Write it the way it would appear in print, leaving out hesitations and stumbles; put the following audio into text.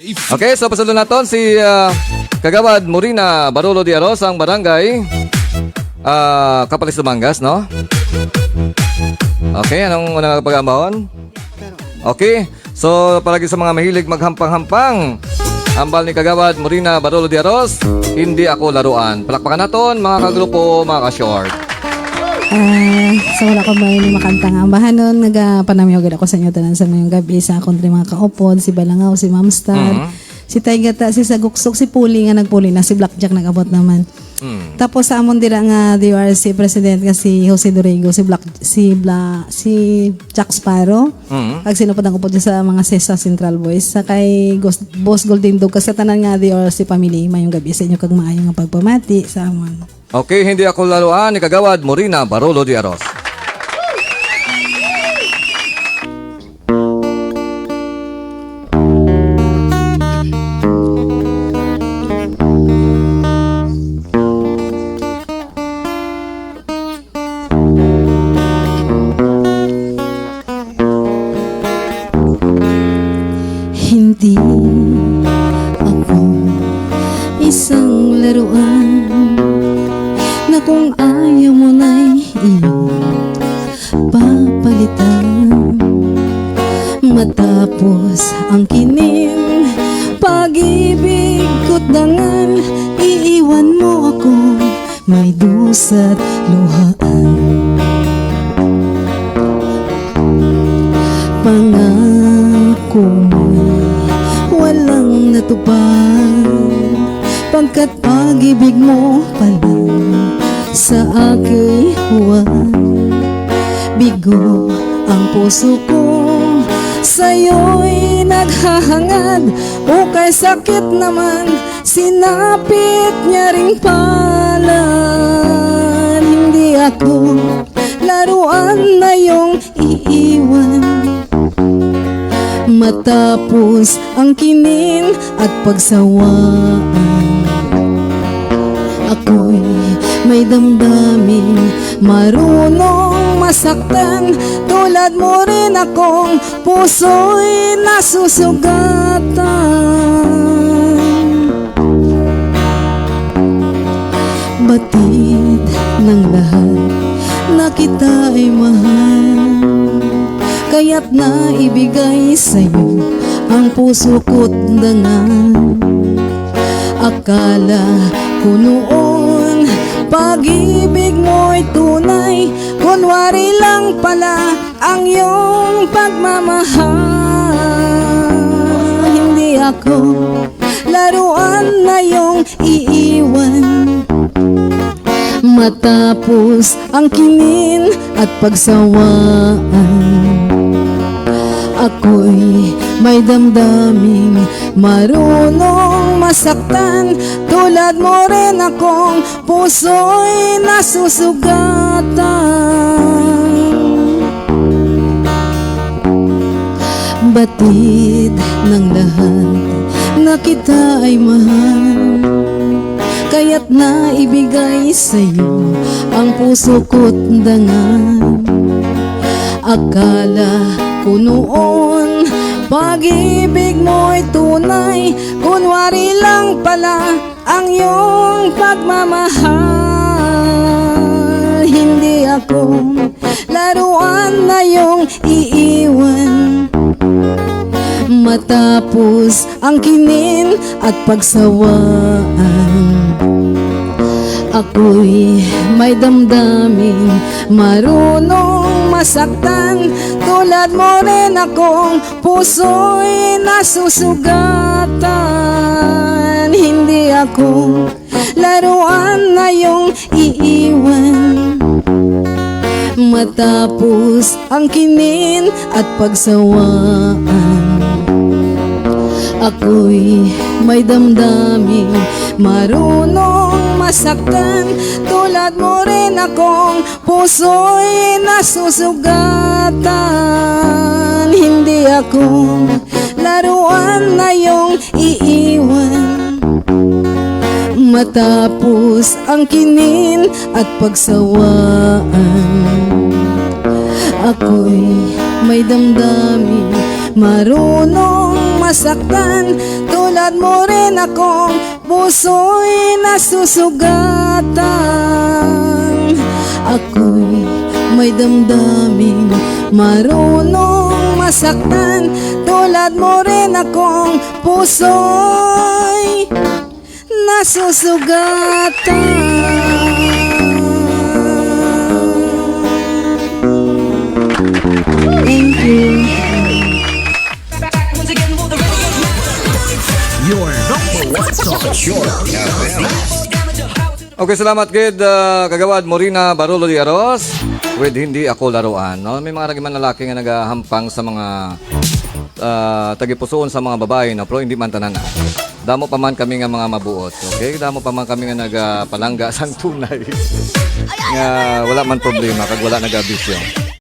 Okay, so pasunod natin si Kagawad Morina Barolo de Aros, ang barangay Kapalis Dumangas, no? Okay, anong unang pag-ambahon? Okay, so palagi sa mga mahilig maghampang-hampang, ambal ni Kagawad Morina Barolo de Aros, hindi ako laruan. Palakpakan natin mga kagrupo, mga ka-short. So wala ko may makantang ambahan nun. Nagapanamiyogad ako sa inyo tanan sa mayong gabi sa akong mga kaupod, si Balangaw, si Ma'am Star, si Taygata, si Saguksok, si Puli nga nagpuli na, si Blackjack nagabot naman. Tapos sa amon dira nga DRC President nga si Jose Dorrego, si Jack Sparrow, kag sinupad ang upod sa mga Sesa Central Boys, sa kay Boss Golden Dog, kasi tanan nga DRC family, mayong gabi sa inyo kag maayong nga pagpamati sa amon. Okay, hindi ako laruan ni Kagawad Morina Barolo de Aros. Hindi ako isang laruan na kung ayaw mo na'y iyong papalitan. Matapos ang kining pag-ibig ko't dangal, iiwan mo ako may dusa't luhaan. Pangako mo'y walang natupad, pagkat pag-ibig mo pala sa aking huwag. Bigo ang puso ko, sa'yo'y naghahangad, o kay sakit naman, sinapit niya ring palad. Hindi ako laruan na iyong iiwan, matapos ang kinin at pagsawaan. Ako'y may damdamin, marunong masaktan, tulad mo rin akong puso'y nasusugatan. Batid ng lahat na kita ay mahal, kaya't naibigay sa'yo ang puso ko't dangal. Akala ko noon pag-ibig mo'y tunay, kunwari lang pala ang iyong pagmamahal. Hindi ako laruan na iyong iiwan, matapos ang kinin at pagsawaan. Ako'y may damdamin, marunong masaktan, tulad mo rin akong puso'y nasusugatan. Batid ng lahat na kita ay mahal, kaya't naibigay sa'yo ang puso ko't dangal. Akala ko noon pag-ibig mo'y tunay, kunwari lang pala ang iyong pagmamahal. Hindi ako laruan na iyong iiwan, matapos ang kinin at pagsawaan. Ako'y may damdamin, marunong masaktan, tulad mo rin akong puso'y nasusugatan. Hindi ako laruan na iyong iiwan, matapos ang kinin at pagsawaan. Ako'y may damdamin, marunong masaktan, tulad mo rin akong puso'y nasusugatan. Hindi ako laruan na iyong iiwan, matapos ang kinin at pagsawaan. Ako'y may damdamin, marunong masaktan. Tulad mo rin akong puso'y nasusugatan. Ako'y may damdamin, marunong masaktan. Tulad mo rin akong puso'y nasusugatan. Thank you. Your number one talk show. Okay, salamat kid Kagawad Morina Barolo de Aros with Hindi Ako Laruan. No? May mga ragiman lalaki nga nagahampang sa mga tagipusoon sa mga babae, no? Pero hindi man tanan. Damo pa man kami nga mga mabuot. Okay? Damo pa man kami nga nagapalangga sang tunay. Nga wala man problema kag wala nagabisyo.